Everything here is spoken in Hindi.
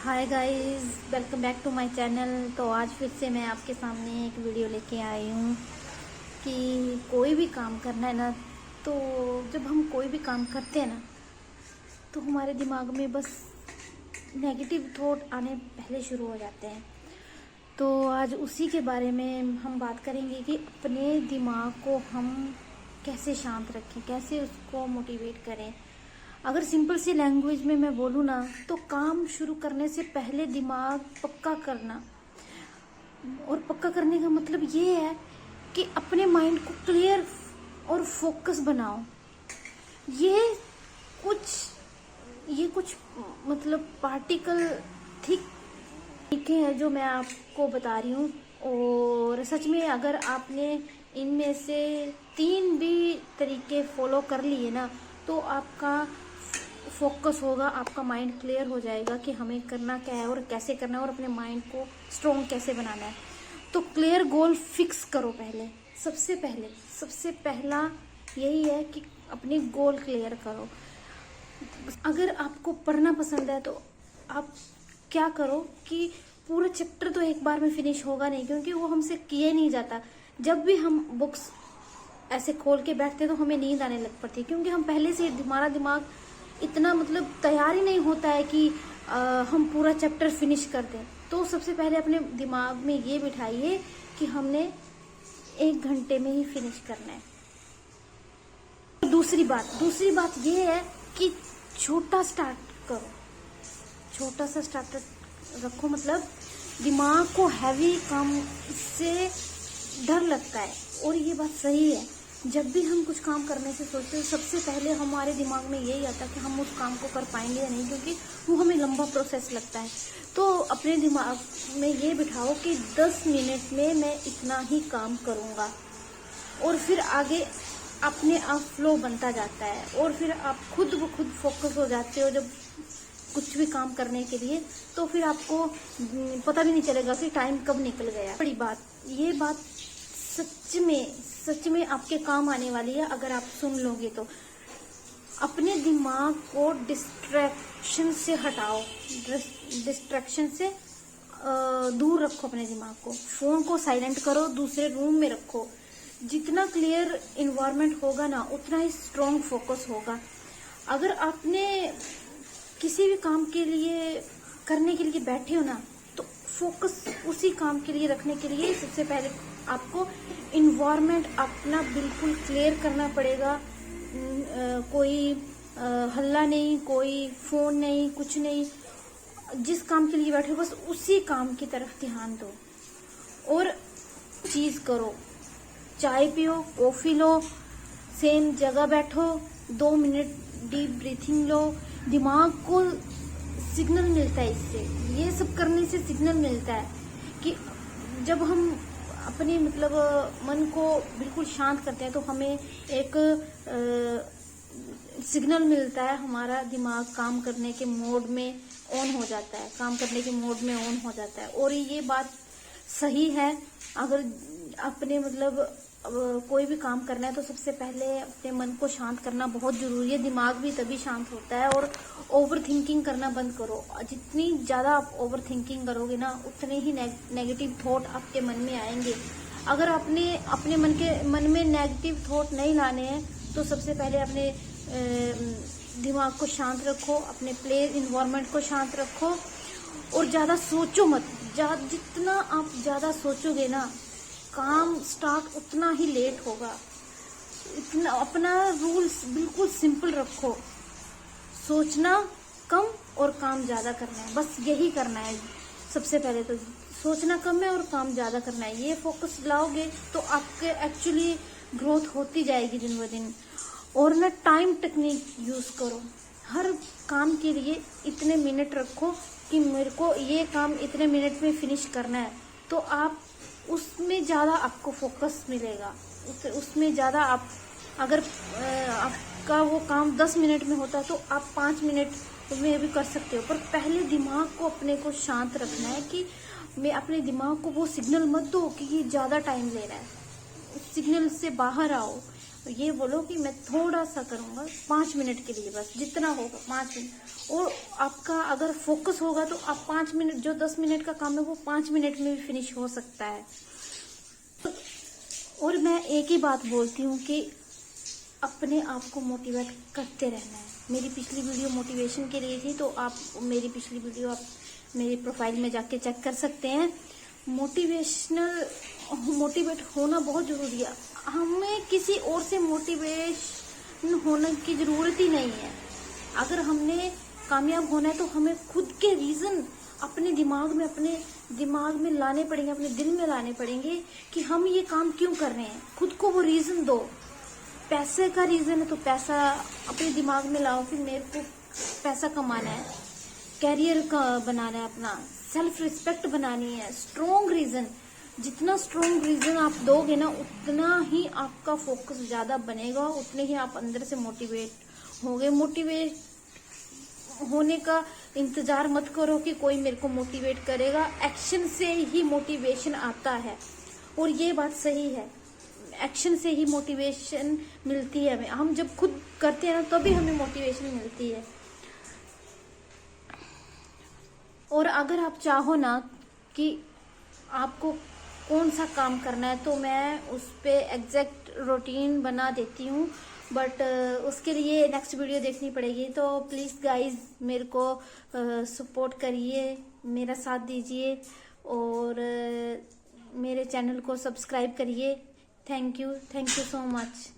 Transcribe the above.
Hi guys, welcome back to my channel. तो आज फिर से मैं आपके सामने एक वीडियो लेके आई हूँ कि कोई भी काम करना है ना, तो जब हम कोई भी काम करते हैं ना, तो हमारे दिमाग में बस नेगेटिव थॉट आने पहले शुरू हो जाते हैं। तो आज उसी के बारे में हम बात करेंगे कि अपने दिमाग को हम कैसे शांत रखें, कैसे उसको मोटिवेट करें। अगर सिंपल सी लैंग्वेज में मैं बोलूँ ना, तो काम शुरू करने से पहले दिमाग पक्का करना। और पक्का करने का मतलब ये है कि अपने माइंड को क्लियर और फोकस बनाओ। ये कुछ मतलब पार्टिकल थिक तरीके हैं जो मैं आपको बता रही हूँ। और सच में अगर आपने इनमें से 3 भी तरीके फॉलो कर लिए ना, तो आपका फोकस होगा, आपका माइंड क्लियर हो जाएगा कि हमें करना क्या है और कैसे करना है और अपने माइंड को स्ट्रॉन्ग कैसे बनाना है। तो क्लियर गोल फिक्स करो पहले। सबसे पहला यही है कि अपने गोल क्लियर करो। अगर आपको पढ़ना पसंद है तो आप क्या करो कि पूरा चैप्टर तो एक बार में फिनिश होगा नहीं, क्योंकि वो हमसे किए नहीं जाता। जब भी हम बुक्स ऐसे खोल के बैठते तो हमें नींद आने लग पड़ती है, क्योंकि हम पहले से हमारा दिमाग इतना मतलब तैयार ही नहीं होता है कि हम पूरा चैप्टर फिनिश कर दें। तो सबसे पहले अपने दिमाग में ये बिठाइए कि हमने 1 घंटे में ही फिनिश करना है। दूसरी बात ये है कि छोटा स्टार्ट करो, छोटा सा स्टार्ट रखो। मतलब दिमाग को हैवी काम से डर लगता है, और ये बात सही है। जब भी हम कुछ काम करने से सोचते हैं, सबसे पहले हमारे दिमाग में यही आता है कि हम उस काम को कर पाएंगे या नहीं, क्योंकि वो हमें लंबा प्रोसेस लगता है। तो अपने दिमाग में ये बिठाओ कि 10 मिनट में मैं इतना ही काम करूँगा, और फिर आगे अपने आप फ्लो बनता जाता है, और फिर आप खुद ब खुद फोकस हो जाते हो जब कुछ भी काम करने के लिए। तो फिर आपको पता भी नहीं चलेगा कि टाइम कब निकल गया। बड़ी बात, ये बात सच में आपके काम आने वाली है अगर आप सुन लोगे तो। अपने दिमाग को डिस्ट्रैक्शन से हटाओ, डिस्ट्रैक्शन से दूर रखो अपने दिमाग को। फोन को साइलेंट करो, दूसरे रूम में रखो। जितना क्लियर इन्वायरमेंट होगा ना, उतना ही स्ट्रॉन्ग फोकस होगा। अगर आपने किसी भी काम के लिए करने के लिए बैठे हो ना, तो फोकस उसी काम के लिए रखने के लिए सबसे पहले आपको इन्वायरमेंट अपना बिल्कुल क्लियर करना पड़ेगा। कोई हल्ला नहीं, कोई फोन नहीं, कुछ नहीं। जिस काम के लिए बैठे हो बस उसी काम की तरफ ध्यान दो और चीज करो। चाय पियो, कॉफी लो, सेम जगह बैठो, 2 मिनट डीप ब्रीथिंग लो। दिमाग को सिग्नल मिलता है इससे, ये सब करने से सिग्नल मिलता है कि जब हम अपने मतलब मन को बिल्कुल शांत करते हैं तो हमें एक सिग्नल मिलता है। हमारा दिमाग काम करने के मोड में ऑन हो जाता है, काम करने के मोड में ऑन हो जाता है। और ये बात सही है। अगर अपने मतलब कोई भी काम करना है तो सबसे पहले अपने मन को शांत करना बहुत जरूरी है। दिमाग भी तभी शांत होता है। और ओवर थिंकिंग करना बंद करो। जितनी ज़्यादा आप ओवर थिंकिंग करोगे ना, उतने ही नेगेटिव थॉट आपके मन में आएंगे। अगर आपने अपने मन में नेगेटिव थॉट नहीं लाने हैं, तो सबसे पहले अपने दिमाग को शांत रखो, अपने प्ले इन्वायरमेंट को शांत रखो, और ज़्यादा सोचो मत। जितना आप ज़्यादा सोचोगे ना, काम स्टार्ट उतना ही लेट होगा। इतना अपना रूल्स बिल्कुल सिंपल रखो। सोचना कम और काम ज़्यादा करना है, बस यही करना है। सबसे पहले तो सोचना कम है और काम ज़्यादा करना है। ये फोकस लाओगे तो आपके एक्चुअली ग्रोथ होती जाएगी दिन ब दिन। और ना टाइम टेक्निक यूज़ करो। हर काम के लिए इतने मिनट रखो कि मेरे को ये काम इतने मिनट में फिनिश करना है, तो आप उसमें ज़्यादा आपको फोकस मिलेगा। उसमें ज़्यादा आप अगर आपका वो काम 10 मिनट में होता है तो आप 5 मिनट में भी कर सकते हो। पर पहले दिमाग को अपने को शांत रखना है कि मैं अपने दिमाग को वो सिग्नल मत दो कि ये ज़्यादा टाइम ले रहा है। उस सिग्नल से बाहर आओ। ये बोलो कि मैं थोड़ा सा करूंगा 5 मिनट के लिए, बस जितना होगा 5 मिनट। और आपका अगर फोकस होगा तो आप 5 मिनट, जो 10 मिनट का काम है वो 5 मिनट में भी फिनिश हो सकता है। और मैं एक ही बात बोलती हूँ कि अपने आप को मोटिवेट करते रहना है। मेरी पिछली वीडियो मोटिवेशन के लिए थी, तो आप मेरी पिछली वीडियो आप मेरी प्रोफाइल में जाके चेक कर सकते हैं। मोटिवेट होना बहुत जरूरी है। हमें किसी और से मोटिवेशन होने की जरूरत ही नहीं है। अगर हमने कामयाब होना है तो हमें खुद के रीजन अपने दिमाग में लाने पड़ेंगे, अपने दिल में लाने पड़ेंगे कि हम ये काम क्यों कर रहे हैं। खुद को वो रीजन दो। पैसे का रीजन है तो पैसा अपने दिमाग में लाओ कि मेरे को पैसा कमाना है, कैरियर का बनाना है, अपना सेल्फ रिस्पेक्ट बनानी है। स्ट्रॉन्ग रीजन, जितना स्ट्रॉन्ग रीजन आप दोगे ना उतना ही आपका फोकस ज्यादा बनेगा, उतने ही आप अंदर से मोटिवेट होगे। मोटिवेट होने का इंतजार मत करो कि कोई मेरे को मोटिवेट करेगा। एक्शन से ही मोटिवेशन आता है, और ये बात सही है। एक्शन से ही मोटिवेशन मिलती है हमें। हम जब खुद करते हैं ना तभी हमें मोटिवेशन मिलती है। और अगर आप चाहो ना कि आपको कौन सा काम करना है तो मैं उस पे एग्जैक्ट रूटीन बना देती हूँ, बट उसके लिए नेक्स्ट वीडियो देखनी पड़ेगी। तो प्लीज़ गाइज मेरे को सपोर्ट करिए, मेरा साथ दीजिए और मेरे चैनल को सब्सक्राइब करिए। Thank you so much.